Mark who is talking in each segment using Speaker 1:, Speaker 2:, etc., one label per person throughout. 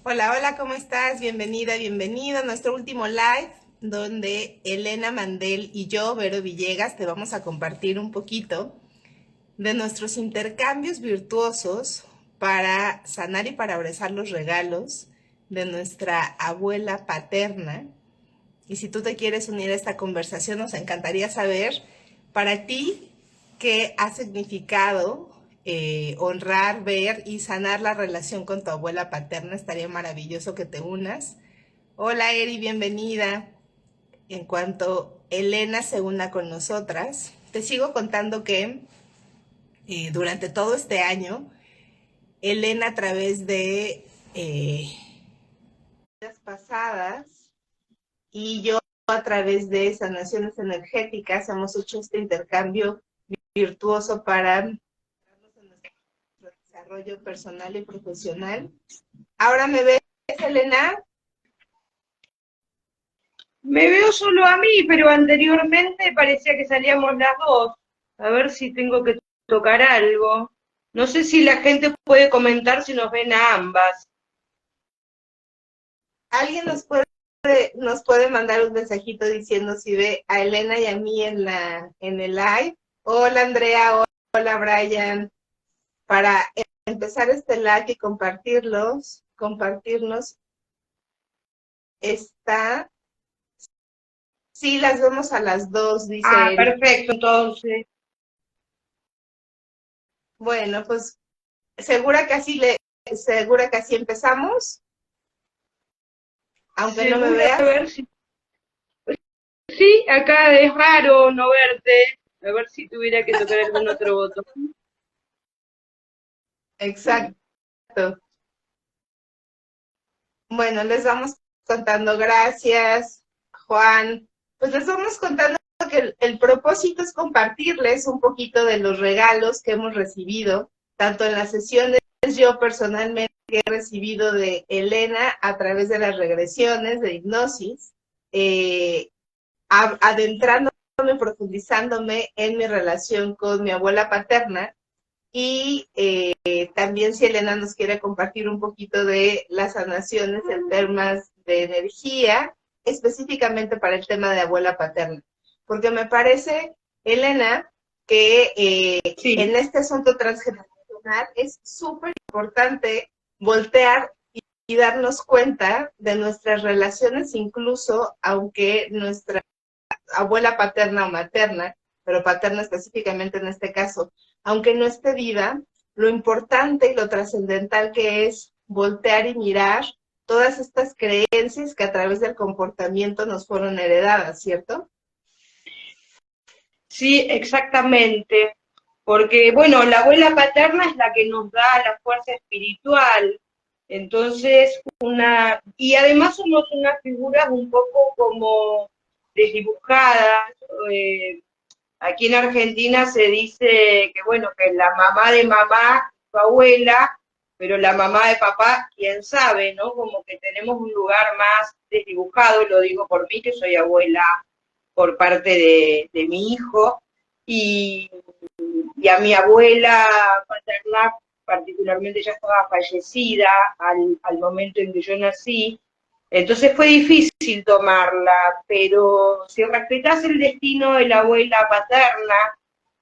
Speaker 1: Hola, hola, ¿cómo estás? Bienvenida, bienvenido a nuestro último live, donde Elena Mandel y yo, Vero Villegas, te vamos a compartir un poquito de nuestros intercambios virtuosos para sanar y para abrazar los regalos de nuestra abuela paterna. Y si tú te quieres unir a esta conversación, nos encantaría saber para ti qué ha significado honrar, ver y sanar la relación con tu abuela paterna. Estaría maravilloso que te unas. Hola Eri, bienvenida. En cuanto Elena se una con nosotras, te sigo contando que durante todo este año, Elena a través de vidas pasadas y yo a través de sanaciones energéticas hemos hecho este intercambio virtuoso para nuestro desarrollo personal y profesional. Ahora me ves, Elena.
Speaker 2: Me veo solo a mí, pero anteriormente parecía que salíamos las dos. A ver si tengo que tocar algo. No sé si la gente puede comentar si nos ven a ambas.
Speaker 1: ¿Alguien nos puede mandar un mensajito diciendo si ve a Elena y a mí en el live? Hola Andrea, hola Brian. Para empezar este live y compartirnos, está. Sí, las vemos a las dos,
Speaker 2: Ah,
Speaker 1: dice Eri.
Speaker 2: perfecto, entonces.
Speaker 1: Bueno, pues segura que así empezamos, aunque no me
Speaker 2: Segura, a
Speaker 1: veas.
Speaker 2: ver si. Sí, acá es raro no verte. A ver si tuviera que tocar algún otro botón.
Speaker 1: Exacto. Bueno, les vamos contando, gracias, Juan. Pues les vamos contando que el propósito es compartirles un poquito de los regalos que hemos recibido, tanto en las sesiones yo personalmente que he recibido de Elena a través de las regresiones de hipnosis, eh, adentrándome, profundizándome en mi relación con mi abuela paterna y también si Elena nos quiere compartir un poquito de las sanaciones en temas de energía, específicamente para el tema de abuela paterna. Porque me parece, Elena, que en
Speaker 2: Sí.
Speaker 1: este asunto transgeneracional es súper importante voltear y darnos cuenta de nuestras relaciones, incluso aunque nuestra abuela paterna o materna, pero paterna específicamente en este caso, aunque no esté viva, lo importante y lo trascendental que es voltear y mirar todas estas creencias que a través del comportamiento nos fueron heredadas, ¿cierto?
Speaker 2: Sí, exactamente. Porque, bueno, la abuela paterna es la que nos da la fuerza espiritual. Entonces, y además somos unas figuras un poco como desdibujadas. eh, Aquí en Argentina se dice que, bueno, que la mamá de mamá, su abuela, pero la mamá de papá, quién sabe, ¿no? Como que tenemos un lugar más desdibujado, y lo digo por mí, que soy abuela por parte de mi hijo, y, y a mi abuela paterna, particularmente, ya estaba fallecida al momento en que yo nací, entonces fue difícil tomarla, pero si respetas el destino de la abuela paterna,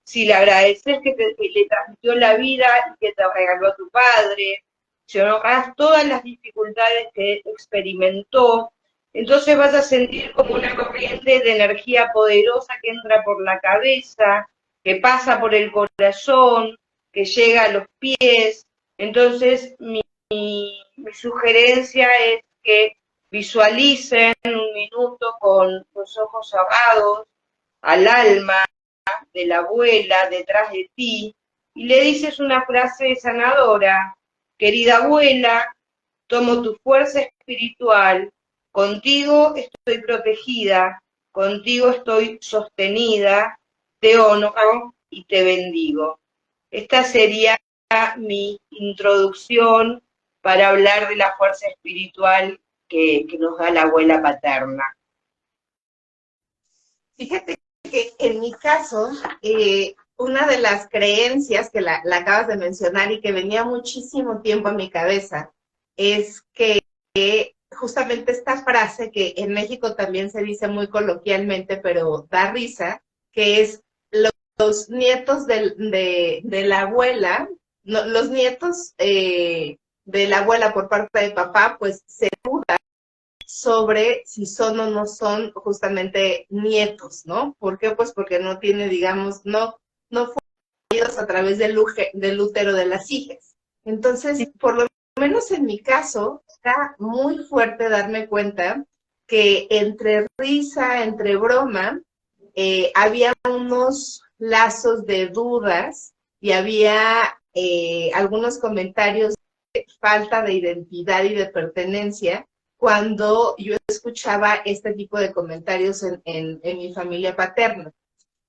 Speaker 2: si le agradeces que le transmitió la vida y que te regaló a tu padre, si honras todas las dificultades que experimentó, entonces vas a sentir como una corriente de energía poderosa que entra por la cabeza, que pasa por el corazón, que llega a los pies. Entonces, mi sugerencia es que visualicen un minuto con los ojos cerrados al alma de la abuela detrás de ti y le dices una frase sanadora: querida abuela, tomo tu fuerza espiritual, contigo estoy protegida, contigo estoy sostenida, te honro y te bendigo. Esta sería mi introducción para hablar de la fuerza espiritual que nos da la abuela paterna.
Speaker 1: Fíjate que en mi caso, una de las creencias que la acabas de mencionar y que venía muchísimo tiempo a mi cabeza es que justamente esta frase que en México también se dice muy coloquialmente, pero da risa, que es los nietos de la abuela, no, los nietos de la abuela por parte de papá, pues se duda sobre si son o no son justamente nietos, ¿no? ¿Por qué? Pues porque no tiene, digamos, no fueron a través del útero de las hijas. Entonces, por lo menos en mi caso, está muy fuerte darme cuenta que entre risa, entre broma, había unos lazos de dudas y había algunos comentarios de falta de identidad y de pertenencia cuando yo escuchaba este tipo de comentarios en mi familia paterna.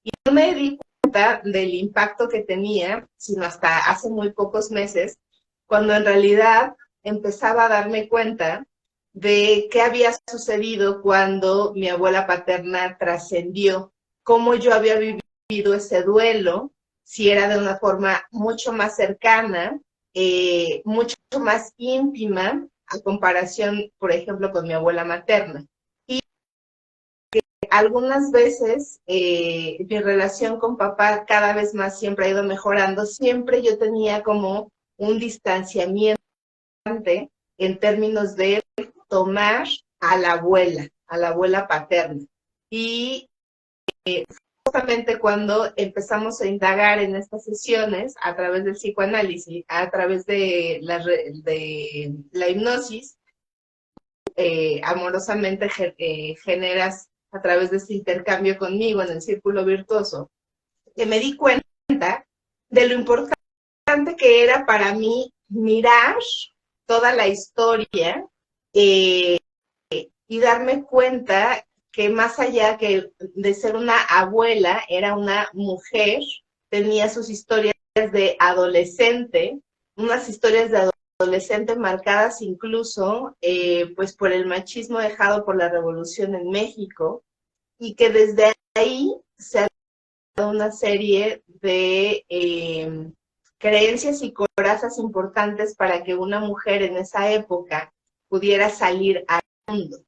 Speaker 1: Y no me di cuenta del impacto que tenía, sino hasta hace muy pocos meses, cuando en realidad empezaba a darme cuenta de qué había sucedido cuando mi abuela paterna trascendió, cómo yo había vivido ese duelo, si era de una forma mucho más cercana, mucho más íntima, a comparación, por ejemplo, con mi abuela materna. Algunas veces mi relación con papá cada vez más siempre ha ido mejorando. Siempre yo tenía como un distanciamiento en términos de tomar a la abuela paterna. Y justamente cuando empezamos a indagar en estas sesiones a través del psicoanálisis, a través de la hipnosis, amorosamente generas a través de este intercambio conmigo en el círculo virtuoso, que me di cuenta de lo importante que era para mí mirar toda la historia eh, y darme cuenta que más allá que de ser una abuela, era una mujer, tenía sus historias de adolescente, unas historias de adolescente marcadas incluso pues por el machismo dejado por la revolución en México, y que desde ahí se ha dado una serie de creencias y corazas importantes para que una mujer en esa época pudiera salir al mundo.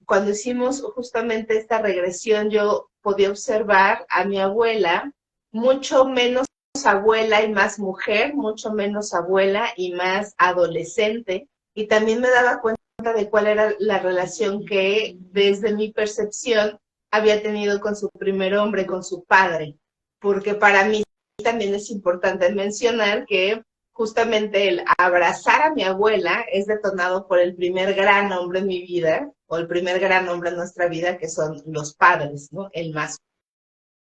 Speaker 1: Cuando hicimos justamente esta regresión, yo podía observar a mi abuela mucho menos abuela y más mujer, mucho menos abuela y más adolescente, y también me daba cuenta de cuál era la relación que desde mi percepción había tenido con su primer hombre, con su padre, porque para mí también es importante mencionar que justamente el abrazar a mi abuela es detonado por el primer gran hombre en mi vida, o el primer gran hombre en nuestra vida, que son los padres, ¿no? El más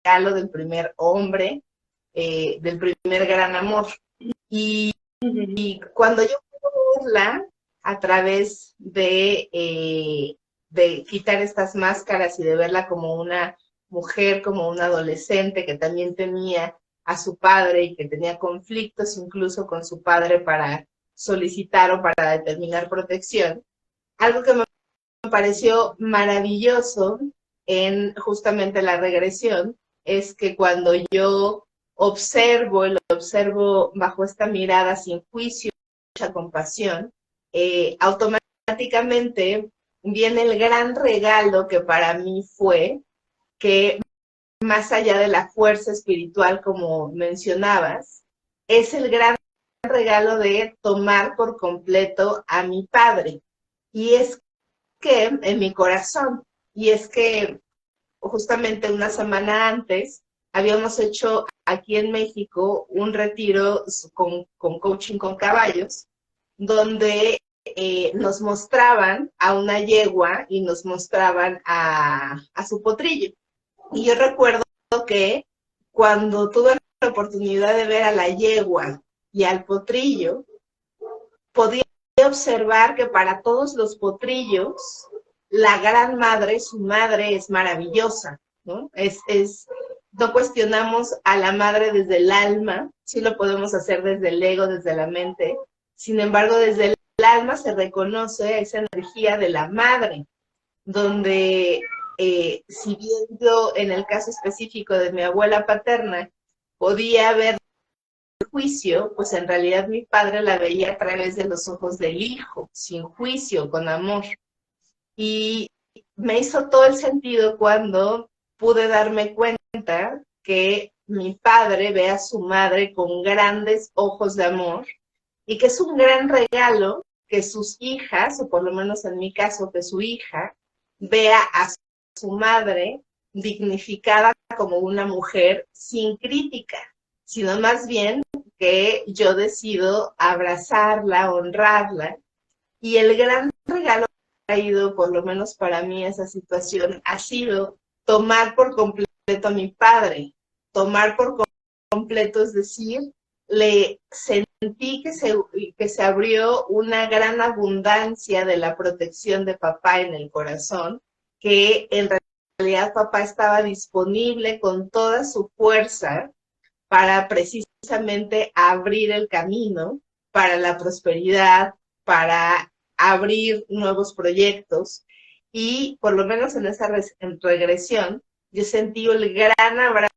Speaker 1: regalo del primer hombre, del primer gran amor. Y cuando yo puedo verla a través de quitar estas máscaras y de verla como una mujer, como una adolescente que también tenía a su padre y que tenía conflictos incluso con su padre para solicitar o para determinar protección, algo que me pareció maravilloso en justamente la regresión es que cuando yo observo, lo observo bajo esta mirada sin juicio, mucha compasión, automáticamente viene el gran regalo que para mí fue que más allá de la fuerza espiritual, como mencionabas, es el gran regalo de tomar por completo a mi padre. Y es que en mi corazón, y es que justamente una semana antes habíamos hecho aquí en México un retiro con coaching con caballos, donde nos mostraban a una yegua y nos mostraban a su potrillo. Y yo recuerdo que cuando tuve la oportunidad de ver a la yegua y al potrillo, podía observar que para todos los potrillos, la gran madre, su madre es maravillosa, ¿no? No cuestionamos a la madre desde el alma, sí lo podemos hacer desde el ego, desde la mente, sin embargo, desde el alma se reconoce esa energía de la madre, donde si bien yo, en el caso específico de mi abuela paterna, podía ver juicio, pues en realidad mi padre la veía a través de los ojos del hijo, sin juicio, con amor. Y me hizo todo el sentido cuando pude darme cuenta que mi padre ve a su madre con grandes ojos de amor y que es un gran regalo que sus hijas, o por lo menos en mi caso, que su hija, vea a su madre dignificada como una mujer sin crítica, sino más bien que yo decido abrazarla, honrarla. Y el gran regalo que ha traído, por lo menos para mí, esa situación ha sido tomar por completo a mi padre, tomar por completo, es decir, le sentí que se abrió una gran abundancia de la protección de papá en el corazón, que en realidad papá estaba disponible con toda su fuerza para precisamente abrir el camino para la prosperidad, para abrir nuevos proyectos. Y por lo menos en esa regresión, yo sentí el gran abrazo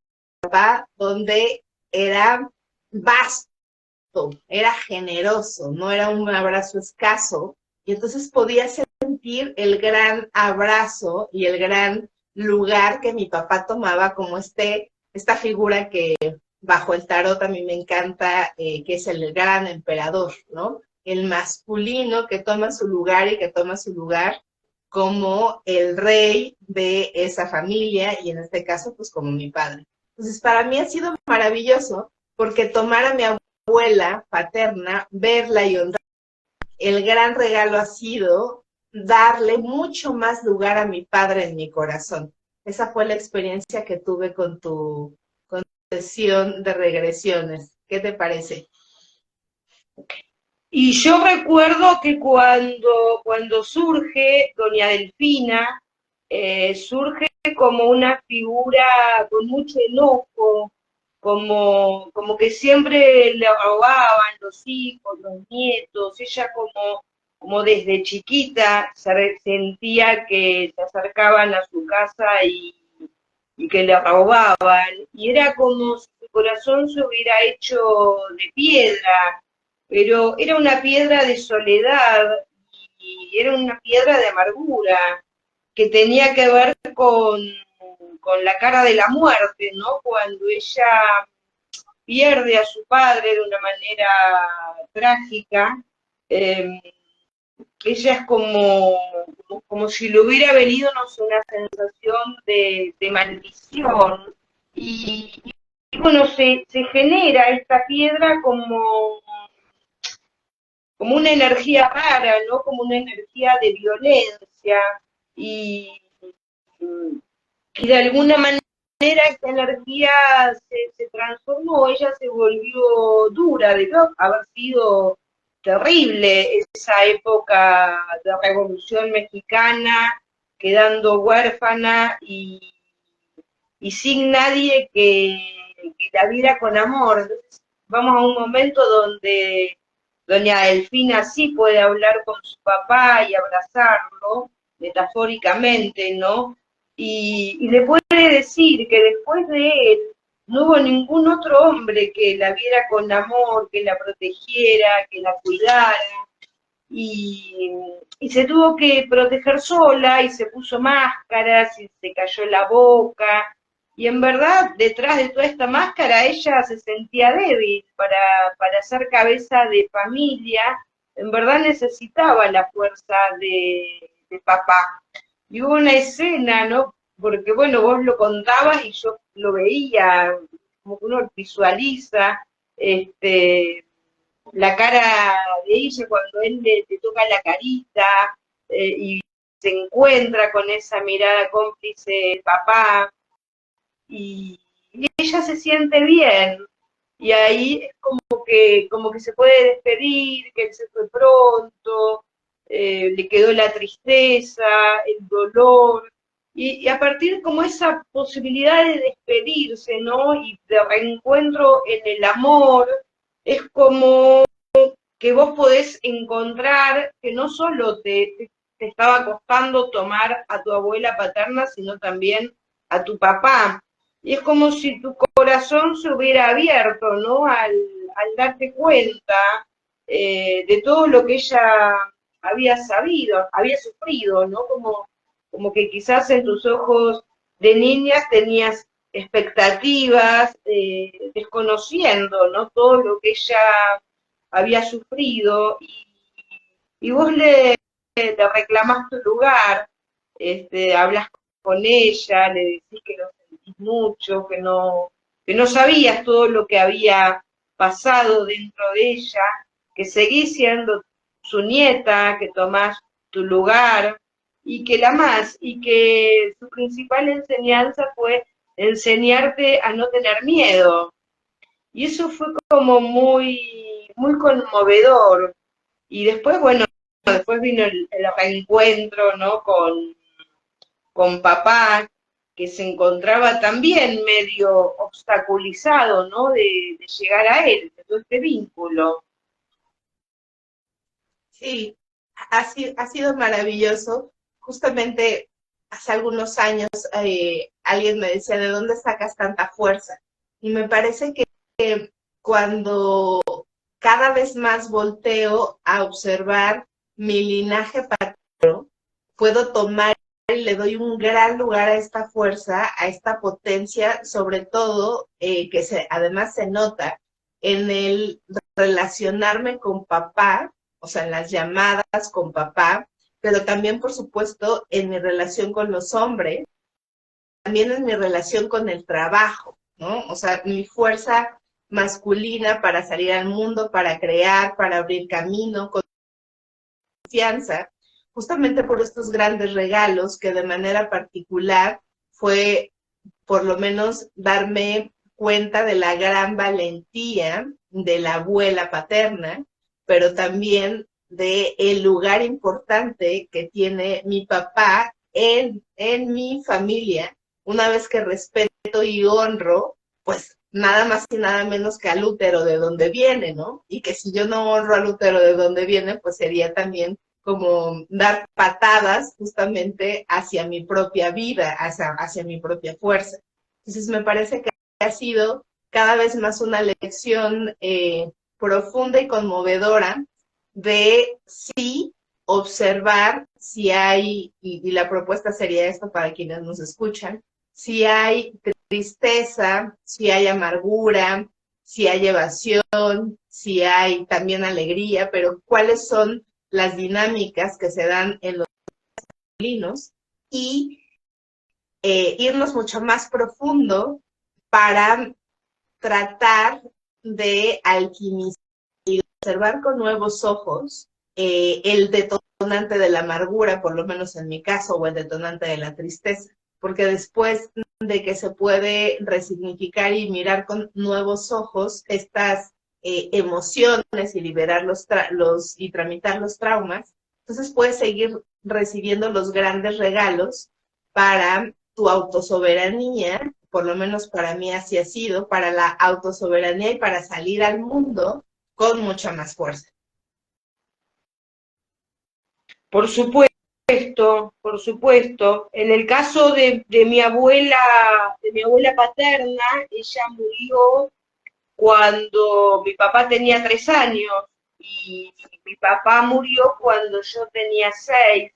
Speaker 1: donde era vasto, era generoso, no era un abrazo escaso, y entonces podía sentir el gran abrazo y el gran lugar que mi papá tomaba como esta figura que bajo el tarot a mí me encanta, que es el gran emperador, ¿no? El masculino que toma su lugar y que toma su lugar como el rey de esa familia y en este caso pues como mi padre. Entonces para mí ha sido maravilloso porque tomar a mi abuela paterna, verla y honrar, el gran regalo ha sido darle mucho más lugar a mi padre en mi corazón. Esa fue la experiencia que tuve con tu sesión de regresiones. ¿Qué te parece?
Speaker 2: Y yo recuerdo que cuando surge Doña Delfina, surge como una figura con mucho enojo, como que siempre le robaban los hijos, los nietos, ella como desde chiquita sentía que se acercaban a su casa y que le robaban, y era como si su corazón se hubiera hecho de piedra, pero era una piedra de soledad y era una piedra de amargura que tenía que ver con la cara de la muerte, ¿no? Cuando ella pierde a su padre de una manera trágica, eh, ella es como si le hubiera venido, no sé, una sensación de maldición. Y bueno, se genera esta piedra como una energía rara, ¿no? Como una energía de violencia. Y, y de alguna manera esta energía se transformó, ella se volvió dura, debió haber sido terrible esa época de Revolución Mexicana, quedando huérfana y sin nadie que la viera con amor. Entonces vamos a un momento donde doña Delfina sí puede hablar con su papá y abrazarlo, metafóricamente, ¿no? Y le puede decir que después de él no hubo ningún otro hombre que la viera con amor, que la protegiera, que la cuidara, y, y se tuvo que proteger sola y se puso máscaras y se cayó la boca. Y en verdad, detrás de toda esta máscara, ella se sentía débil para ser cabeza de familia. En verdad necesitaba la fuerza de papá. Y hubo una escena, ¿no? Porque, bueno, vos lo contabas y yo lo veía, como que uno visualiza, la cara de ella cuando él le toca la carita y se encuentra con esa mirada cómplice de papá y ella se siente bien y ahí es como que se puede despedir, que él se fue pronto, le quedó la tristeza, el dolor y a partir como esa posibilidad de despedirse, ¿no? Y de reencuentro en el amor, es como que vos podés encontrar que no solo te estaba costando tomar a tu abuela paterna, sino también a tu papá. Y es como si tu corazón se hubiera abierto, ¿no? al darte cuenta de todo lo que ella había sabido, había sufrido, ¿no? Como que quizás en tus ojos de niña tenías expectativas, desconociendo, ¿no? Todo lo que ella había sufrido y vos le reclamás tu lugar, hablas con ella, le decís que lo sentís mucho, que no sabías todo lo que había pasado dentro de ella, que seguís siendo su nieta, que tomás tu lugar y que la amás y que su principal enseñanza fue enseñarte a no tener miedo. Y eso fue como muy conmovedor. Y después, bueno, después vino el reencuentro, ¿no? Con papá, que se encontraba también medio obstaculizado, ¿no? De llegar a él, de todo este vínculo.
Speaker 1: Sí, ha sido maravilloso. Justamente hace algunos años alguien me decía, ¿de dónde sacas tanta fuerza? Y me parece que cuando cada vez más volteo a observar mi linaje paterno, puedo tomar y le doy un gran lugar a esta fuerza, a esta potencia, sobre todo además se nota en el relacionarme con papá, o sea, en las llamadas con papá, pero también, por supuesto, en mi relación con los hombres, también en mi relación con el trabajo, ¿no? O sea, mi fuerza masculina para salir al mundo, para crear, para abrir camino, con confianza, justamente por estos grandes regalos que de manera particular fue por lo menos darme cuenta de la gran valentía de la abuela paterna, pero también de el lugar importante que tiene mi papá en mi familia, una vez que respeto y honro, pues nada más y nada menos que al útero de donde viene, ¿no? Y que si yo no honro al útero de donde viene, pues sería también como dar patadas justamente hacia mi propia vida, hacia mi propia fuerza. Entonces me parece que ha sido cada vez más una lección profunda y conmovedora de sí observar si hay, y la propuesta sería esto para quienes nos escuchan, si hay tristeza, si hay amargura, si hay evasión, si hay también alegría, pero cuáles son las dinámicas que se dan en los molinos y irnos mucho más profundo para tratar de alquimizar y observar con nuevos ojos el detonante de la amargura, por lo menos en mi caso, o el detonante de la tristeza, porque después de que se puede resignificar y mirar con nuevos ojos estas emociones y liberar y tramitar los traumas, entonces puedes seguir recibiendo los grandes regalos para tu autosoberanía, por lo menos para mí así ha sido, para la autosoberanía y para salir al mundo con mucha más fuerza.
Speaker 2: Por supuesto, por supuesto. En el caso de mi abuela paterna, ella murió cuando mi papá tenía 3 años y mi papá murió cuando yo tenía 6.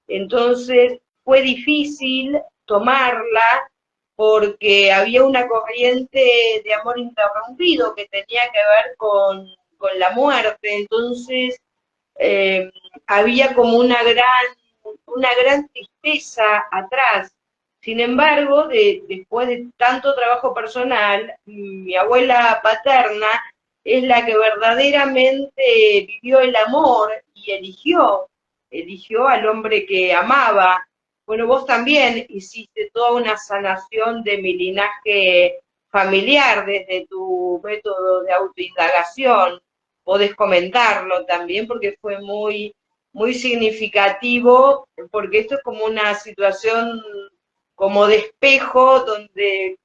Speaker 2: Entonces fue difícil tomarla porque había una corriente de amor interrumpido que tenía que ver con la muerte. Entonces eh, había como una gran tristeza atrás. Sin embargo, después de tanto trabajo personal, mi abuela paterna es la que verdaderamente vivió el amor y eligió al hombre que amaba. Bueno, vos también hiciste toda una sanación de mi linaje familiar desde tu método de autoindagación. Podés comentarlo también porque fue muy significativo, porque esto es como una situación como de espejo donde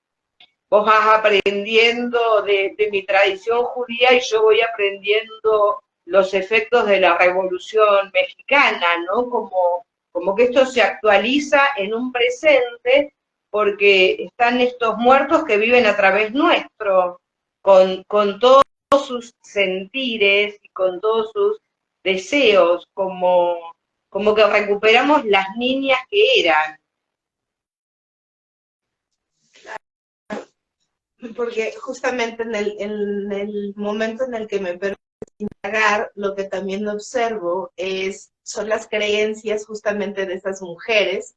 Speaker 2: vos vas aprendiendo de mi tradición judía y yo voy aprendiendo los efectos de la Revolución Mexicana, ¿no? Como que esto se actualiza en un presente porque están estos muertos que viven a través nuestro, con todo sus sentires y con todos sus deseos, como que recuperamos las niñas que eran.
Speaker 1: Porque justamente en el momento en el que me permito indagar, lo que también observo son las creencias justamente de esas mujeres,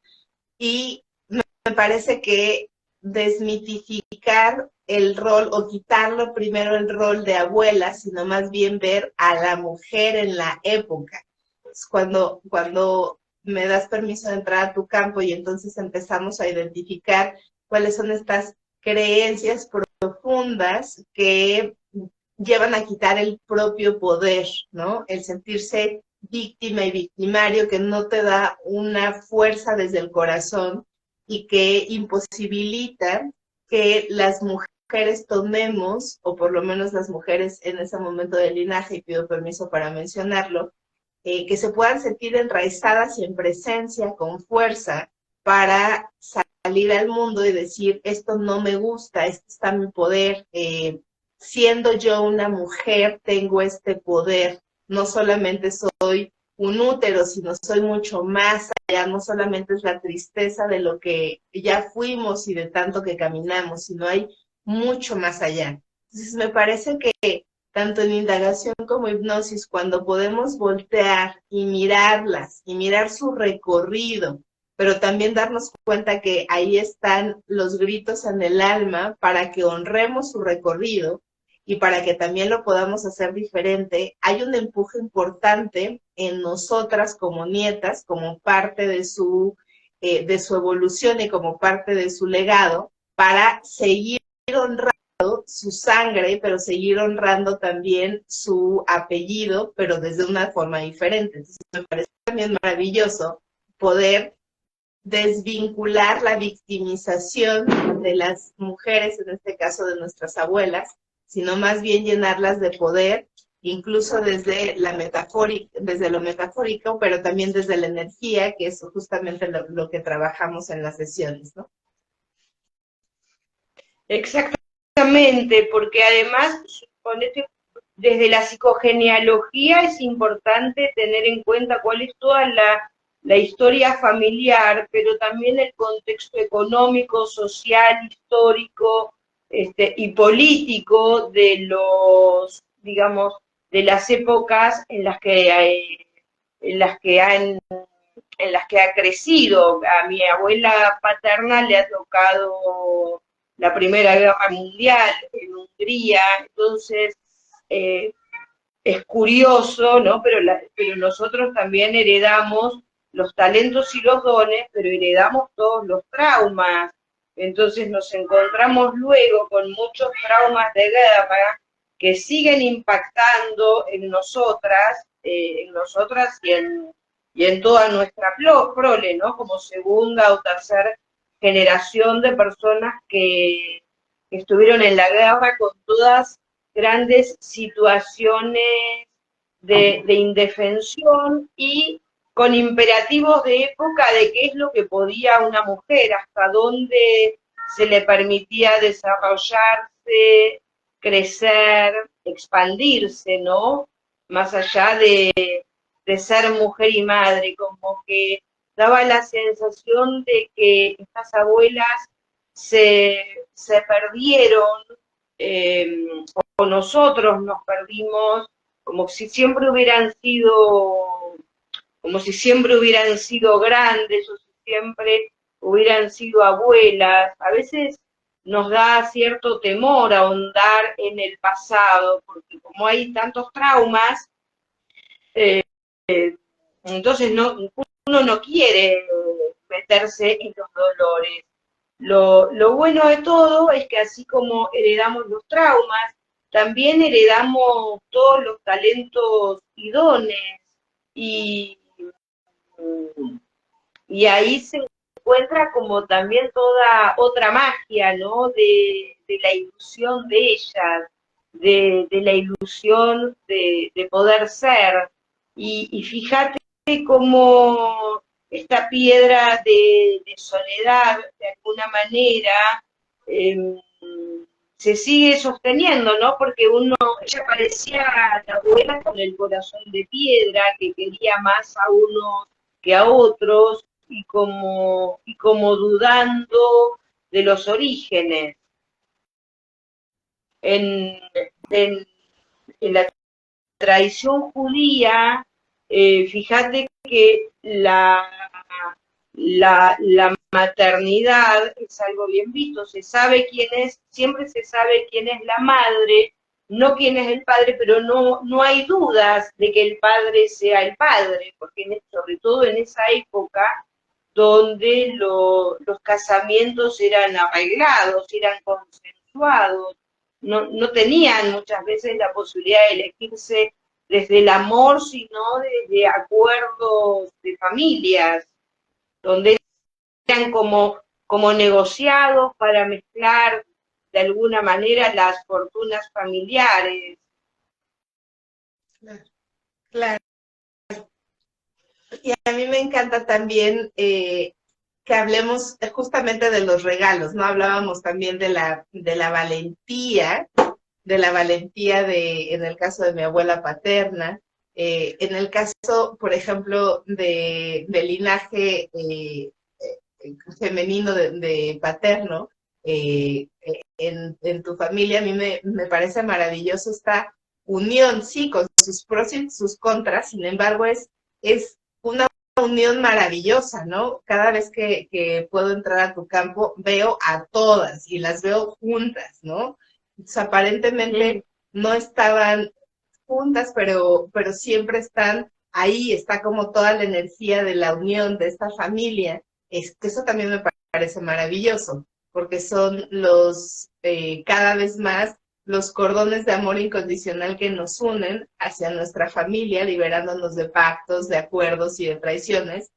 Speaker 1: y me parece que desmitificar el rol o quitarlo primero el rol de abuela, sino más bien ver a la mujer en la época. Cuando me das permiso de entrar a tu campo y entonces empezamos a identificar cuáles son estas creencias profundas que llevan a quitar el propio poder, ¿no? El sentirse víctima y victimario que no te da una fuerza desde el corazón y que imposibilita que las mujeres tomemos, o por lo menos las mujeres en ese momento del linaje, y pido permiso para mencionarlo, que se puedan sentir enraizadas y en presencia, con fuerza, para salir al mundo y decir, esto no me gusta, esto está mi poder, siendo yo una mujer, tengo este poder, no solamente soy un útero, sino soy mucho más allá, no solamente es la tristeza de lo que ya fuimos y de tanto que caminamos, sino hay mucho más allá. Entonces me parece que tanto en indagación como hipnosis, cuando podemos voltear y mirarlas y mirar su recorrido, pero también darnos cuenta que ahí están los gritos en el alma para que honremos su recorrido y para que también lo podamos hacer diferente, hay un empuje importante en nosotras como nietas, como parte de su evolución y como parte de su legado, para seguir honrando su sangre, pero seguir honrando también su apellido, pero desde una forma diferente. Entonces me parece también maravilloso poder desvincular la victimización de las mujeres, en este caso de nuestras abuelas, sino más bien llenarlas de poder, incluso desde desde lo metafórico, pero también desde la energía, que es justamente lo que trabajamos en las sesiones, ¿no?
Speaker 2: Exactamente, porque además, suponete, desde la psicogenealogía es importante tener en cuenta cuál es toda la historia familiar, pero también el contexto económico, social, histórico, y político de los, digamos, de las épocas en las que han en las que ha crecido. A mi abuela paterna le ha tocado la Primera Guerra Mundial en Hungría, entonces es curioso, ¿no? Pero nosotros también heredamos los talentos y los dones, pero heredamos todos los traumas. Entonces nos encontramos luego con muchos traumas de guerra que siguen impactando en nosotras y en toda nuestra prole, ¿no? Como segunda o tercera generación de personas que estuvieron en la guerra con todas grandes situaciones de indefensión y con imperativos de época de qué es lo que podía una mujer, hasta dónde se le permitía desarrollarse, crecer, expandirse, ¿no? Más allá de ser mujer y madre, como que daba la sensación de que estas abuelas se perdieron, o nosotros nos perdimos, como si siempre hubieran sido, como si siempre hubieran sido grandes, o si siempre hubieran sido abuelas. A veces nos da cierto temor ahondar en el pasado, porque como hay tantos traumas, eh, entonces uno no quiere meterse en los dolores. Lo bueno de todo es que así como heredamos los traumas, también heredamos todos los talentos y dones, y, y ahí se encuentra como también toda otra magia, ¿no? De la ilusión de ellas, de la ilusión de poder ser. Y fíjate cómo esta piedra de soledad, de alguna manera, eh, se sigue sosteniendo, ¿no? Porque ella parecía la abuela con el corazón de piedra, que quería más a unos que a otros, y como dudando de los orígenes. En, en, en la tradición judía, fíjate que la maternidad es algo bien visto, se sabe quién es, siempre se sabe quién es la madre, no quién es el padre, pero no hay dudas de que el padre sea el padre, porque sobre todo en esa época donde los casamientos eran arreglados, eran consensuados, no tenían muchas veces la posibilidad de elegirse desde el amor, sino desde acuerdos de familias, donde eran como negociados para mezclar de alguna manera las fortunas familiares.
Speaker 1: Claro, claro. Y a mí me encanta también que hablemos justamente de los regalos, ¿no? Hablábamos también de la valentía en el caso de mi abuela paterna, en el caso, por ejemplo, del linaje femenino de paterno, en tu familia, a mí me parece maravilloso esta unión, sí, con sus pros y sus contras, sin embargo, es una unión maravillosa, ¿no? Cada vez que puedo entrar a tu campo, veo a todas y las veo juntas, ¿no? Entonces, aparentemente no estaban juntas, pero siempre están ahí, está como toda la energía de la unión de esta familia. Que eso también me parece maravilloso, porque son cada vez más los cordones de amor incondicional que nos unen hacia nuestra familia, liberándonos de pactos, de acuerdos y de traiciones,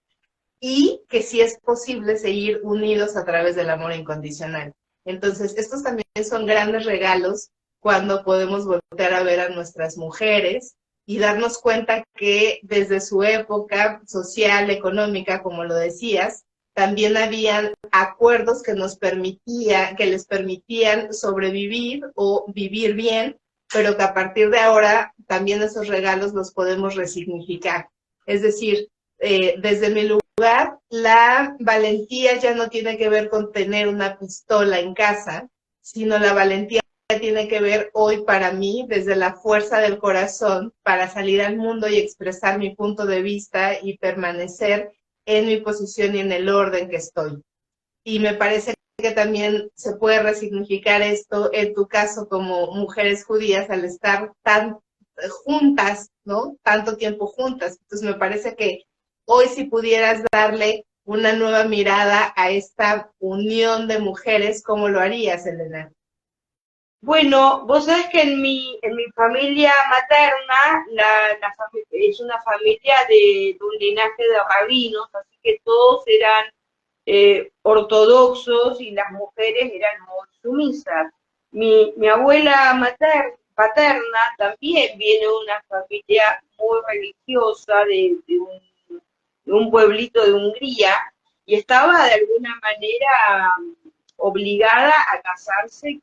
Speaker 1: y que sí es posible seguir unidos a través del amor incondicional. Entonces, estos también son grandes regalos cuando podemos volver a ver a nuestras mujeres y darnos cuenta que desde su época social, económica, como lo decías, también habían acuerdos que que les permitían sobrevivir o vivir bien, pero que a partir de ahora también esos regalos los podemos resignificar. Es decir, desde mi lugar, la valentía ya no tiene que ver con tener una pistola en casa, sino la valentía tiene que ver hoy para mí desde la fuerza del corazón para salir al mundo y expresar mi punto de vista y permanecer en mi posición y en el orden que estoy. Y me parece que también se puede resignificar esto en tu caso como mujeres judías al estar tan juntas, ¿no? Tanto tiempo juntas. Entonces me parece que hoy si pudieras darle una nueva mirada a esta unión de mujeres, ¿cómo lo harías, Elena?
Speaker 2: Bueno, vos sabés que en mi familia materna es una familia de un linaje de rabinos, así que todos eran ortodoxos y las mujeres eran muy sumisas. Mi abuela paterna también viene de una familia muy religiosa de un pueblito de Hungría y estaba de alguna manera obligada a casarse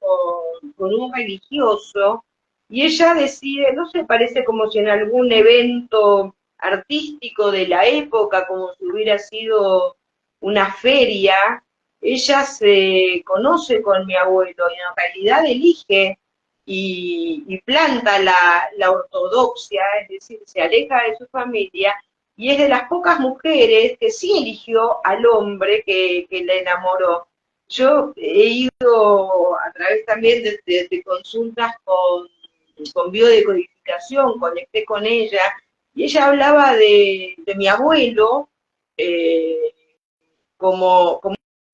Speaker 2: con un religioso, y ella decide, no sé, parece como si en algún evento artístico de la época, como si hubiera sido una feria, ella se conoce con mi abuelo y en realidad elige y planta la ortodoxia, es decir, se aleja de su familia, y es de las pocas mujeres que sí eligió al hombre que la enamoró. Yo he ido a través también de consultas con biodecodificación, conecté con ella, y ella hablaba de mi abuelo eh, como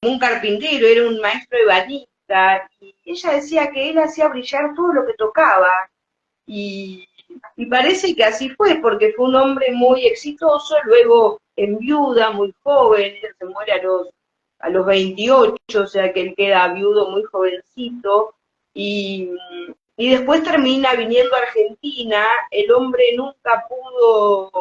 Speaker 2: un carpintero, era un maestro ebanista, y ella decía que él hacía brillar todo lo que tocaba, y, y parece que así fue, porque fue un hombre muy exitoso, luego enviuda, muy joven, ella se muere a los 28, o sea que él queda viudo muy jovencito, y, y después termina viniendo a Argentina, el hombre nunca pudo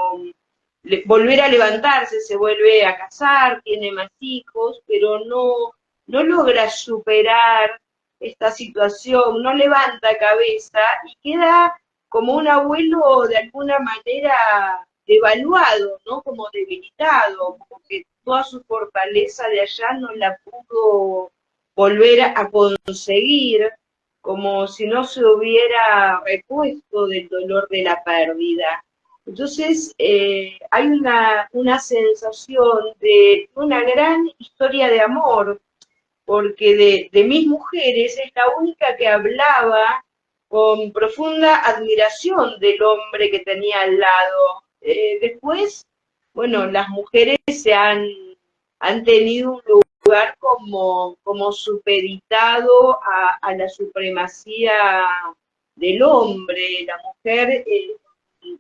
Speaker 2: volver a levantarse, se vuelve a casar, tiene más hijos, pero no logra superar esta situación, no levanta cabeza y queda como un abuelo de alguna manera devaluado, ¿no? Como debilitado, como que toda su fortaleza de allá no la pudo volver a conseguir, como si no se hubiera repuesto del dolor de la pérdida. Entonces, hay una sensación de una gran historia de amor, porque de mis mujeres es la única que hablaba con profunda admiración del hombre que tenía al lado. Después, bueno, las mujeres han tenido un lugar como supeditado a la supremacía del hombre. La mujer en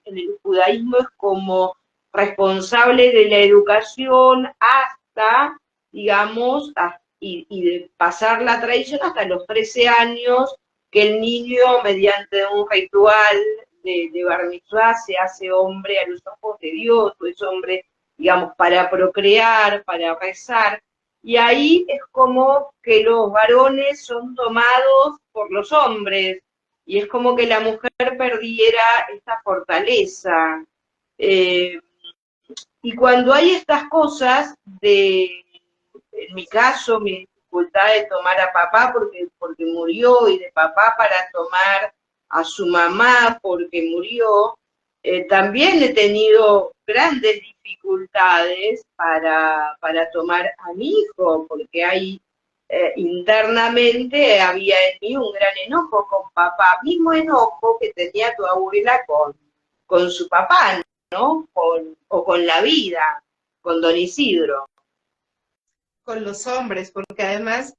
Speaker 2: el judaísmo es como responsable de la educación hasta, digamos, y de pasar la tradición hasta los 13 años, que el niño, mediante un ritual de bar mitzvah, se hace hombre a los ojos de Dios, o es hombre, digamos, para procrear, para rezar, y ahí es como que los varones son tomados por los hombres, y es como que la mujer perdiera esta fortaleza. Eh, y cuando hay estas cosas en mi caso, mi dificultad de tomar a papá porque murió, y de papá para tomar a su mamá porque murió, también he tenido grandes dificultades para tomar a mi hijo, porque hay internamente había en mí un gran enojo con papá, mismo enojo que tenía tu abuela con su papá, ¿no? O con la vida, con don Isidro.
Speaker 1: Con los hombres, porque además,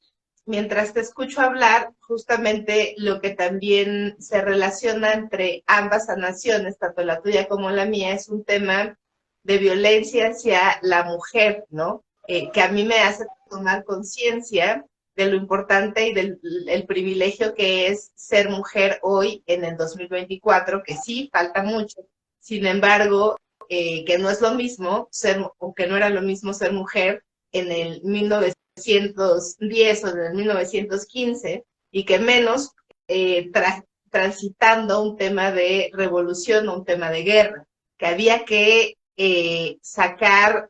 Speaker 1: mientras te escucho hablar, justamente lo que también se relaciona entre ambas sanaciones, tanto la tuya como la mía, es un tema de violencia hacia la mujer, ¿no? Que a mí me hace tomar conciencia de lo importante y del el privilegio que es ser mujer hoy en el 2024, que sí, falta mucho. Sin embargo, que no es lo mismo ser, o que no era lo mismo ser mujer en el 1910 o en el 1915, y que menos transitando un tema de revolución o un tema de guerra, que había que sacar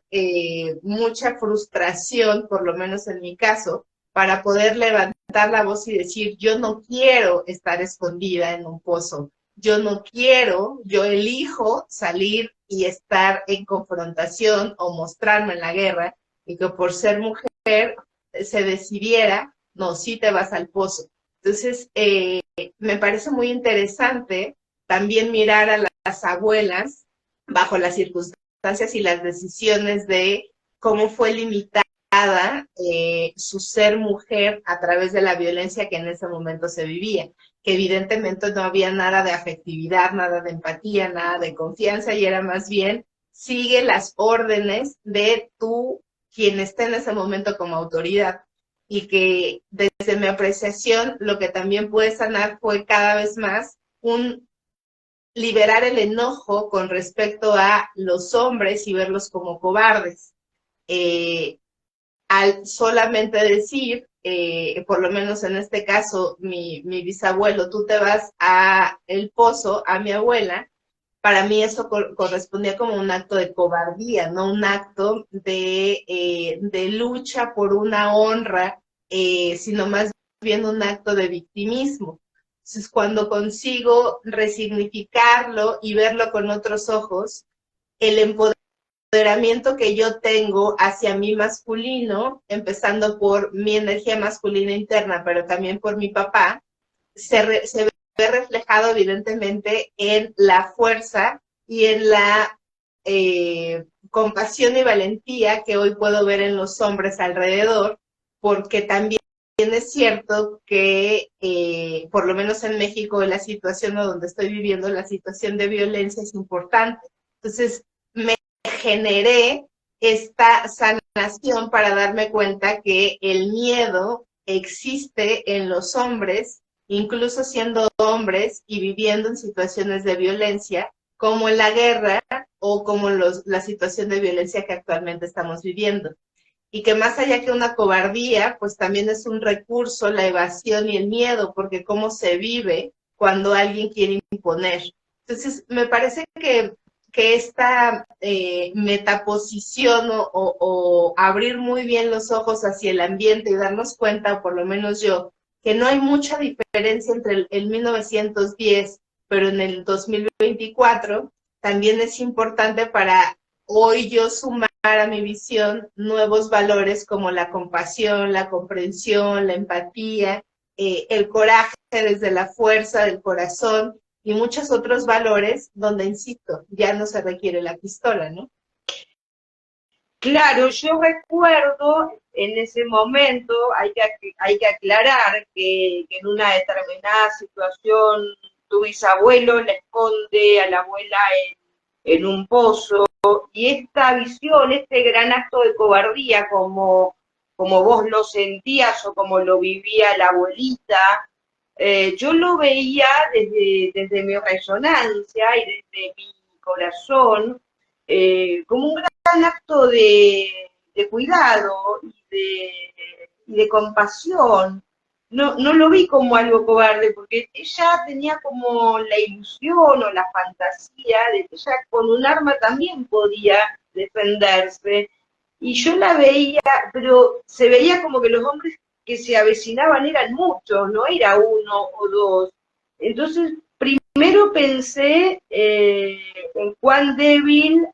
Speaker 1: mucha frustración, por lo menos en mi caso, para poder levantar la voz y decir, yo no quiero estar escondida en un pozo, yo no quiero, yo elijo salir y estar en confrontación o mostrarme en la guerra, y que por ser mujer se decidiera, no, sí te vas al pozo. Entonces, me parece muy interesante también mirar a las abuelas bajo las circunstancias y las decisiones de cómo fue limitada su ser mujer a través de la violencia que en ese momento se vivía, que evidentemente no había nada de afectividad, nada de empatía, nada de confianza, y era más bien sigue las órdenes de tu quien esté en ese momento como autoridad, y que desde mi apreciación lo que también puede sanar fue cada vez más un liberar el enojo con respecto a los hombres y verlos como cobardes. Al solamente decir, por lo menos en este caso, mi bisabuelo, tú te vas a el pozo, a mi abuela, para mí eso correspondía como un acto de cobardía, no un acto de lucha por una honra, sino más bien un acto de victimismo. Entonces, cuando consigo resignificarlo y verlo con otros ojos, el empoderamiento que yo tengo hacia mi masculino, empezando por mi energía masculina interna, pero también por mi papá, se ve reflejado evidentemente en la fuerza y en la compasión y valentía que hoy puedo ver en los hombres alrededor, porque también es cierto que, por lo menos en México, la situación donde estoy viviendo, la situación de violencia es importante. Entonces, me generé esta sanación para darme cuenta que el miedo existe en los hombres, incluso siendo hombres y viviendo en situaciones de violencia, como en la guerra o como la situación de violencia que actualmente estamos viviendo. y que más allá que una cobardía, pues también es un recurso la evasión y el miedo, porque cómo se vive cuando alguien quiere imponer. Entonces, me parece que esta metaposición o abrir muy bien los ojos hacia el ambiente y darnos cuenta, o por lo menos yo, que no hay mucha diferencia entre el 1910, pero en el 2024, también es importante para hoy yo sumar a mi visión nuevos valores como la compasión, la comprensión, la empatía, el coraje desde la fuerza del corazón y muchos otros valores donde, insisto, ya no se requiere la pistola, ¿no?
Speaker 2: Claro, yo recuerdo en ese momento, hay que aclarar que en una determinada situación tu bisabuelo le esconde a la abuela en un pozo, y esta visión, este gran acto de cobardía, como vos lo sentías o como lo vivía la abuelita, yo lo veía desde mi resonancia y desde mi corazón, como un gran acto de cuidado y de compasión. No lo vi como algo cobarde, porque ella tenía como la ilusión o la fantasía de que ella con un arma también podía defenderse. Y yo la veía, pero se veía como que los hombres que se avecinaban eran muchos, no era uno o dos. Entonces, primero pensé en cuán débil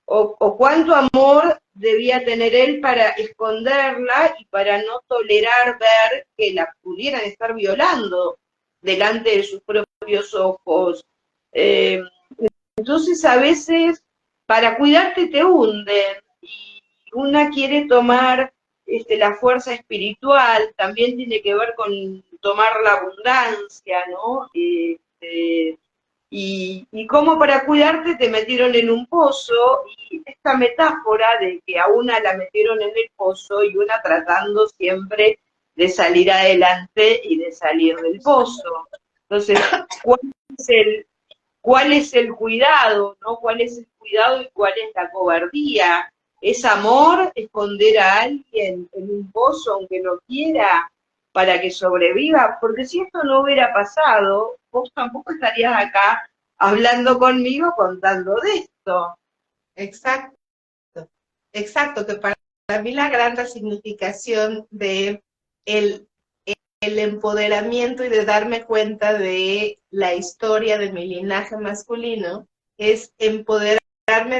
Speaker 2: o cuánto amor debía tener él para esconderla y para no tolerar ver que la pudieran estar violando delante de sus propios ojos. Eh, entonces, a veces, para cuidarte te hunden, y una quiere tomar la fuerza espiritual, también tiene que ver con tomar la abundancia, ¿no? Y cómo para cuidarte te metieron en un pozo, y esta metáfora de que a una la metieron en el pozo y una tratando siempre de salir adelante y de salir del pozo. Entonces, ¿cuál es el, cuál es el cuidado, ¿no? ¿Cuál es el cuidado y cuál es la cobardía? ¿Es amor esconder a alguien en un pozo aunque no quiera para que sobreviva? Porque si esto no hubiera pasado, vos tampoco estarías acá hablando conmigo contando de esto.
Speaker 1: Exacto, exacto, que para mí la gran resignificación de el, el empoderamiento y de darme cuenta de la historia de mi linaje masculino es empoderarme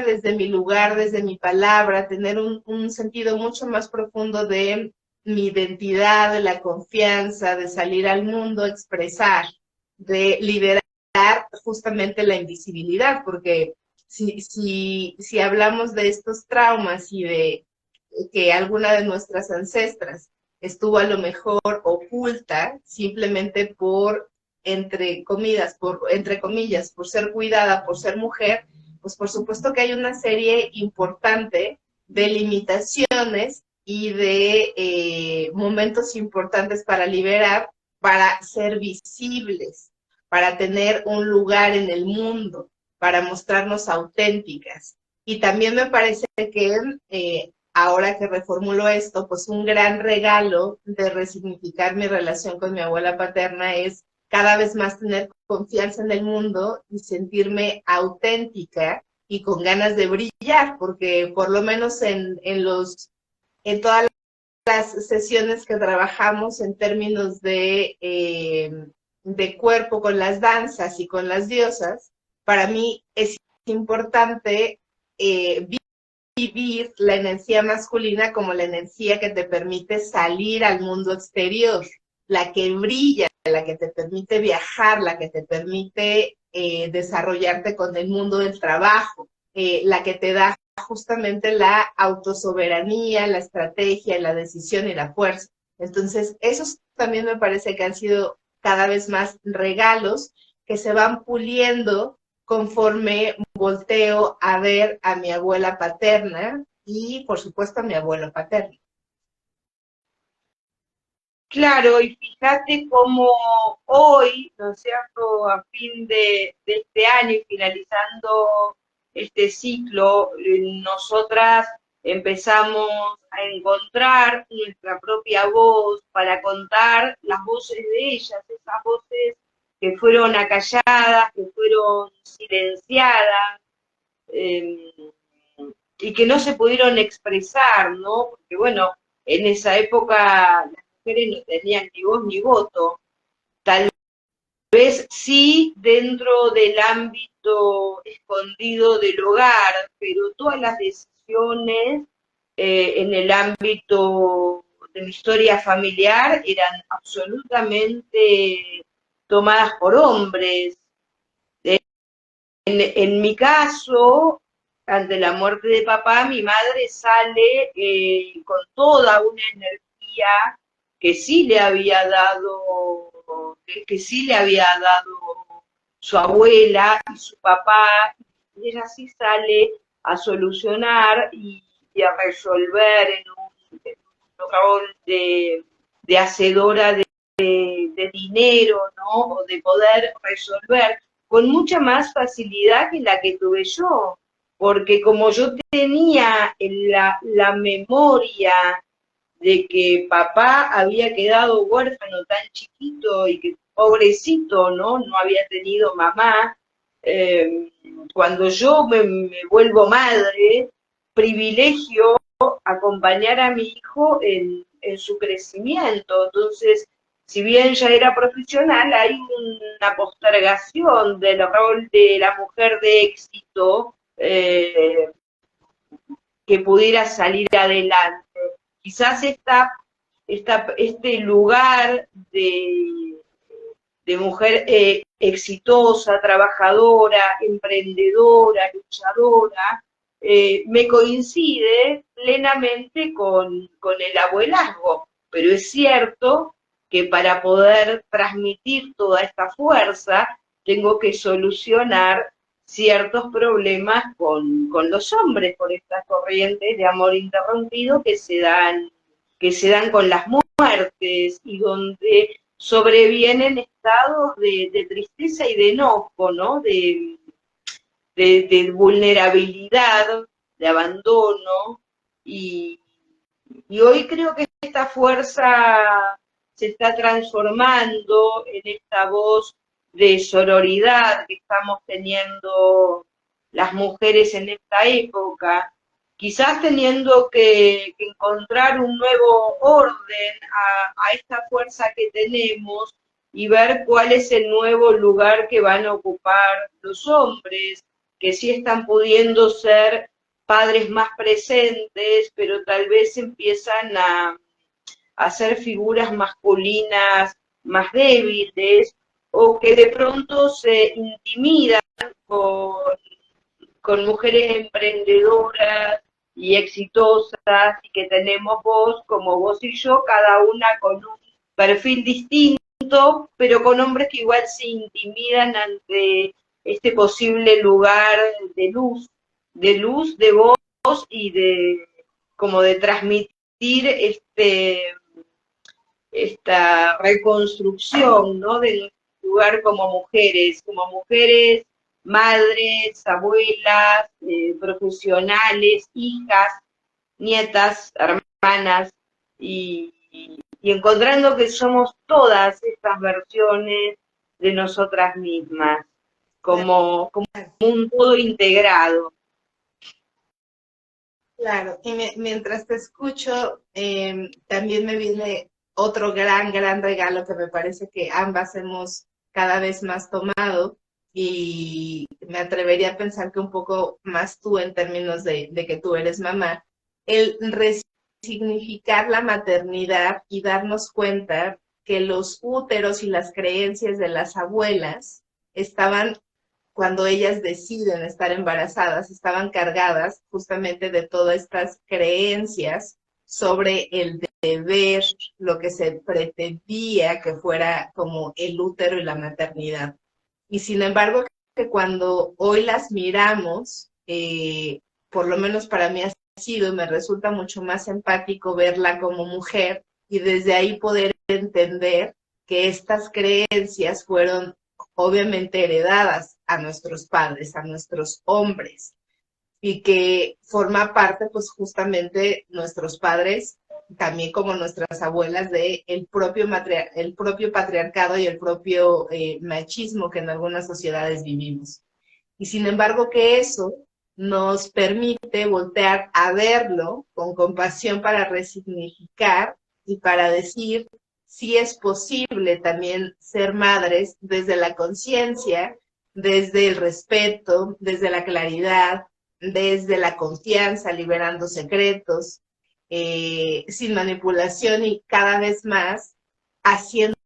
Speaker 1: desde mi lugar, desde mi palabra, tener un sentido mucho más profundo de mi identidad, de la confianza, de salir al mundo, expresar, de liberar justamente la invisibilidad, porque si hablamos de estos traumas y de que alguna de nuestras ancestras estuvo a lo mejor oculta simplemente entre comillas, por ser cuidada, por ser mujer, pues por supuesto que hay una serie importante de limitaciones y de momentos importantes para liberar, para ser visibles, para tener un lugar en el mundo, para mostrarnos auténticas. Y también me parece que ahora que reformulo esto, pues un gran regalo de resignificar mi relación con mi abuela paterna es cada vez más tener confianza en el mundo y sentirme auténtica y con ganas de brillar, porque por lo menos en todas las sesiones que trabajamos en términos de cuerpo con las danzas y con las diosas, para mí es importante vivir la energía masculina como la energía que te permite salir al mundo exterior, la que brilla, la que te permite viajar, la que te permite desarrollarte con el mundo del trabajo, la que te da justamente la autosoberanía, la estrategia, la decisión y la fuerza. Entonces, esos también me parece que han sido cada vez más regalos que se van puliendo conforme volteo a ver a mi abuela paterna y, por supuesto, a mi abuelo paterno.
Speaker 2: Claro, y fíjate cómo hoy, ¿no es cierto?, a fin de este año y finalizando este ciclo, nosotras empezamos a encontrar nuestra propia voz para contar las voces de ellas, esas voces que fueron acalladas, que fueron silenciadas, eh, y que no se pudieron expresar, ¿no? Porque bueno, en esa época las mujeres no tenían ni voz ni voto, tal vez sí dentro del ámbito escondido del hogar, pero todas las decisiones en el ámbito de mi historia familiar eran absolutamente tomadas por hombres. En mi caso, ante la muerte de papá, mi madre sale con toda una energía que sí le había dado, que sí le había dado su abuela y su papá, y ella sí sale a solucionar y a resolver en un rol de hacedora de dinero, ¿no? O de poder resolver con mucha más facilidad que la que tuve yo, porque como yo tenía la memoria de que papá había quedado huérfano tan chiquito y que pobrecito, ¿no? No había tenido mamá, eh, cuando yo me vuelvo madre, privilegio acompañar a mi hijo en su crecimiento. Entonces, si bien ya era profesional, hay una postergación del rol de la mujer de éxito que pudiera salir adelante. Quizás este lugar de mujer exitosa, trabajadora, emprendedora, luchadora, me coincide plenamente con el abuelazgo, pero es cierto que para poder transmitir toda esta fuerza, tengo que solucionar ciertos problemas con los hombres, por estas corrientes de amor interrumpido que se dan con las muertes y donde sobrevienen estados de tristeza y de enojo, ¿no? De vulnerabilidad, de abandono, y, y hoy creo que esta fuerza se está transformando en esta voz de sororidad que estamos teniendo las mujeres en esta época, quizás teniendo que encontrar un nuevo orden a esta fuerza que tenemos y ver cuál es el nuevo lugar que van a ocupar los hombres, que sí están pudiendo ser padres más presentes, pero tal vez empiezan a ser figuras masculinas más débiles, o que de pronto se intimidan con, con mujeres emprendedoras y exitosas, y que tenemos voz, como vos y yo, cada una con un perfil distinto, pero con hombres que igual se intimidan ante este posible lugar de luz, de voz y de como de transmitir esta reconstrucción, ¿no? De nuestro lugar como mujeres, madres, abuelas, profesionales, hijas, nietas, hermanas, y encontrando que somos todas estas versiones de nosotras mismas, como un todo integrado.
Speaker 1: Claro, y mientras te escucho, también me viene otro gran regalo que me parece que ambas hemos cada vez más tomado, y me atrevería a pensar que un poco más tú en términos de que tú eres mamá, el resignificar la maternidad y darnos cuenta que los úteros y las creencias de las abuelas estaban, cuando ellas deciden estar embarazadas, estaban cargadas justamente de todas estas creencias sobre el deber, lo que se pretendía que fuera como el útero y la maternidad. Y sin embargo, que cuando hoy las miramos, por lo menos para mí ha sido, me resulta mucho más empático verla como mujer y desde ahí poder entender que estas creencias fueron obviamente heredadas a nuestros padres, a nuestros hombres. y que forma parte, pues justamente nuestros padres, también como nuestras abuelas, de el propio patriarcado y el propio machismo que en algunas sociedades vivimos. Y sin embargo que eso nos permite voltear a verlo con compasión para resignificar y para decir si es posible también ser madres desde la conciencia, desde el respeto, desde la claridad, desde la confianza, liberando secretos, sin manipulación y cada vez más haciéndolo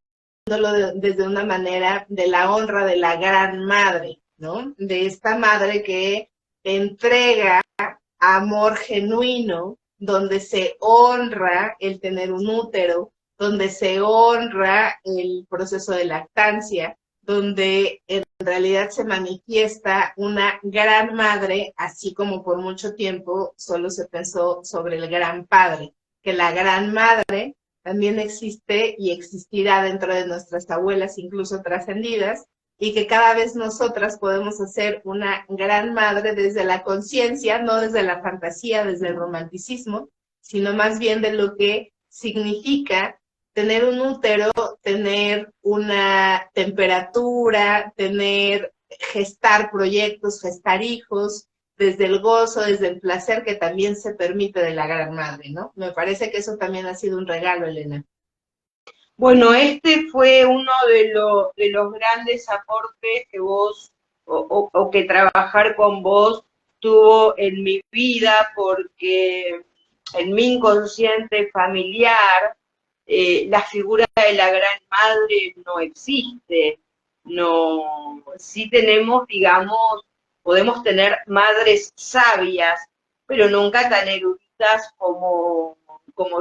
Speaker 1: desde una manera de la honra de la gran madre, ¿no? De esta madre que entrega amor genuino, donde se honra el tener un útero, donde se honra el proceso de lactancia, donde en realidad se manifiesta una gran madre, así como por mucho tiempo solo se pensó sobre el gran padre, que la gran madre también existe y existirá dentro de nuestras abuelas, incluso trascendidas, y que cada vez nosotras podemos hacer una gran madre desde la conciencia, no desde la fantasía, desde el romanticismo, sino más bien de lo que significa tener un útero, tener una temperatura, gestar proyectos, gestar hijos, desde el gozo, desde el placer que también se permite de la gran madre, ¿no? Me parece que eso también ha sido un regalo, Elena.
Speaker 2: Bueno, este fue uno de los grandes aportes que vos, o que trabajar con vos tuvo en mi vida, porque en mi inconsciente familiar la figura de la gran madre no existe. No, sí tenemos, digamos, podemos tener madres sabias, pero nunca tan eruditas como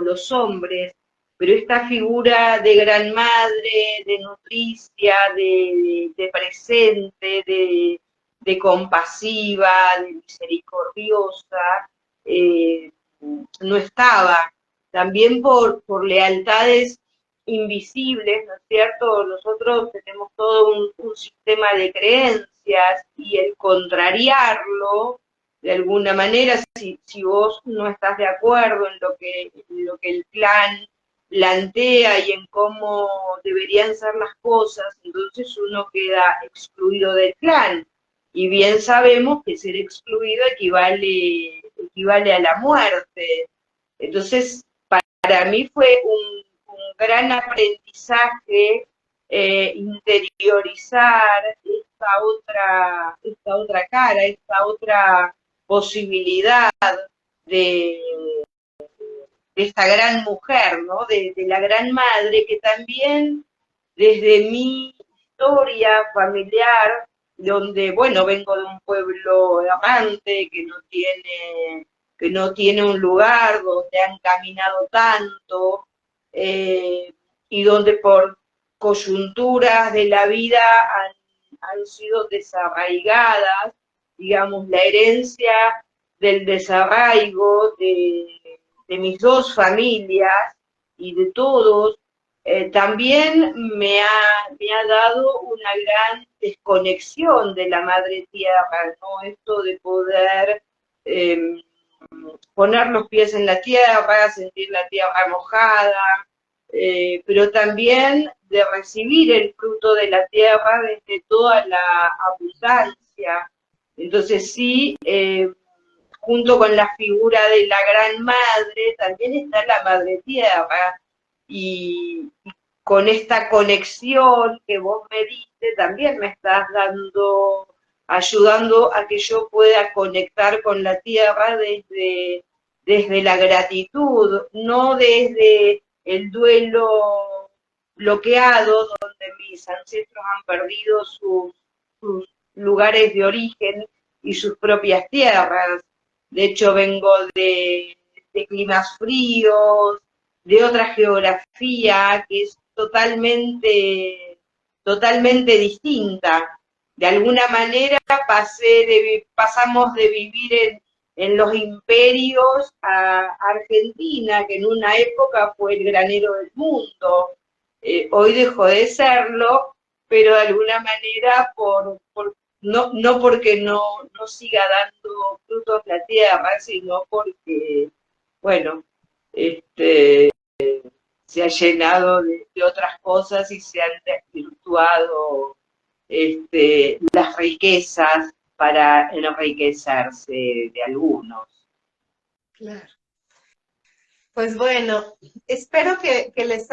Speaker 2: los hombres. Pero esta figura de gran madre, de nutricia, de presente, de compasiva, de misericordiosa, eh, no estaba. También por lealtades invisibles, ¿no es cierto? Nosotros tenemos todo un sistema de creencias y el contrariarlo, de alguna manera, si vos no estás de acuerdo en lo que el clan plantea y en cómo deberían ser las cosas, entonces uno queda excluido del clan. Y bien sabemos que ser excluido equivale a la muerte. Entonces, para mí fue un gran aprendizaje interiorizar esta otra cara, esta otra posibilidad de, de esta gran mujer, ¿no? De la gran madre, que también desde mi historia familiar, donde, bueno, vengo de un pueblo errante que no tiene un lugar donde han caminado tanto, y donde por coyunturas de la vida han sido desarraigadas, digamos, la herencia del desarraigo de mis dos familias y de todos, también me ha dado una gran desconexión de la madre tierra, ¿no? Esto de poder poner los pies en la tierra, sentir la tierra mojada, pero también de recibir el fruto de la tierra desde toda la abundancia. Entonces sí, junto con la figura de la gran madre, también está la madre tierra, y con esta conexión que vos me diste, también me estás ayudando a que yo pueda conectar con la tierra desde la gratitud, no desde el duelo bloqueado, donde mis ancestros han perdido sus lugares de origen y sus propias tierras. De hecho, vengo de climas fríos, de otra geografía que es totalmente distinta. De alguna manera pasamos de vivir en los imperios a Argentina, que en una época fue el granero del mundo. Hoy dejó de serlo, pero de alguna manera no porque no siga dando frutos la tierra, sino porque, bueno, se ha llenado de otras cosas y se han desvirtuado las riquezas para enriquecerse de algunos.
Speaker 1: Claro. Pues bueno, espero que les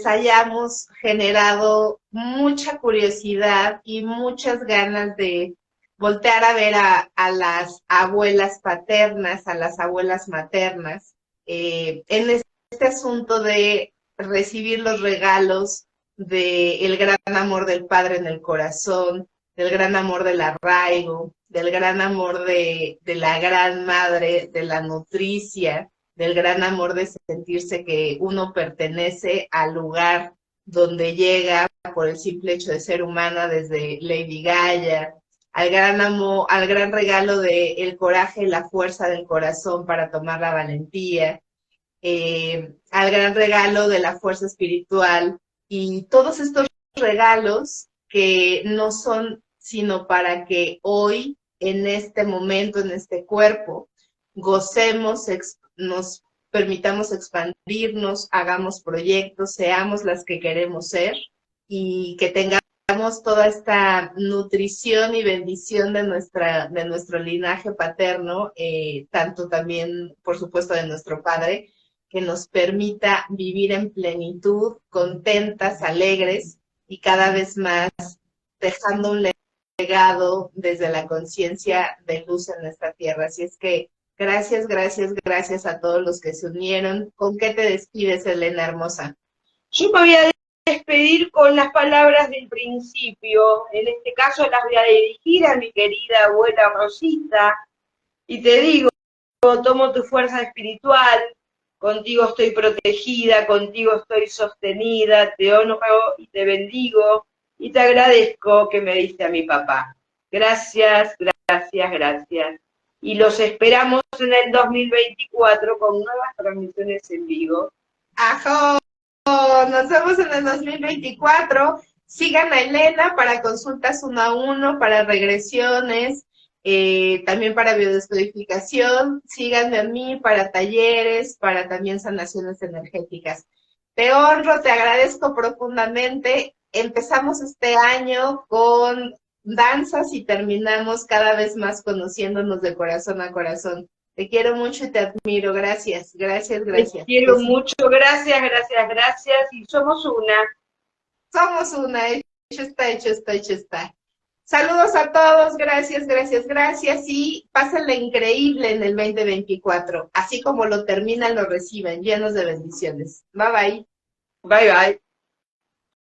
Speaker 1: hayamos generado mucha curiosidad y muchas ganas de voltear a ver a las abuelas paternas, a las abuelas maternas, en este asunto de recibir los regalos del gran amor del padre en el corazón, del gran amor del arraigo, del gran amor de la gran madre, de la nutricia, del gran amor de sentirse que uno pertenece al lugar donde llega por el simple hecho de ser humana, desde Lady Gaga, al gran amor, al gran regalo de el coraje y la fuerza del corazón para tomar la valentía, al gran regalo de la fuerza espiritual y todos estos regalos que no son sino para que hoy, en este momento, en este cuerpo, gocemos, nos permitamos expandirnos, hagamos proyectos, seamos las que queremos ser y que tengamos toda esta nutrición y bendición de nuestro linaje paterno, tanto también, por supuesto, de nuestro padre, que nos permita vivir en plenitud, contentas, alegres y cada vez más dejando un legado desde la conciencia de luz en esta tierra. Así es que gracias, gracias, gracias a todos los que se unieron. ¿Con qué te despides, Elena hermosa?
Speaker 2: Yo me voy a despedir con las palabras del principio. En este caso las voy a dirigir a mi querida abuela Rosita y te digo, tomo tu fuerza espiritual, contigo estoy protegida, contigo estoy sostenida, te honro y te bendigo y te agradezco que me diste a mi papá. Gracias, gracias, gracias. Y los esperamos en el 2024 con nuevas transmisiones en vivo.
Speaker 1: ¡Ajo! Nos vemos en el 2024. Sigan a Elena para consultas 1 a 1, para regresiones, también para biodescodificación. Síganme a mí para talleres, para también sanaciones energéticas. Te honro, te agradezco profundamente. Empezamos este año con danzas y terminamos cada vez más conociéndonos de corazón a corazón. Te quiero mucho y te admiro. Gracias, gracias, gracias.
Speaker 2: Te quiero mucho. Gracias, gracias, gracias. Y somos una.
Speaker 1: Somos una. Hecho está, hecho está, hecho está. Saludos a todos. Gracias, gracias, gracias. Y pásenle increíble en el 2024. Así como lo terminan, lo reciben. Llenos de bendiciones. Bye, bye.
Speaker 2: Bye, bye.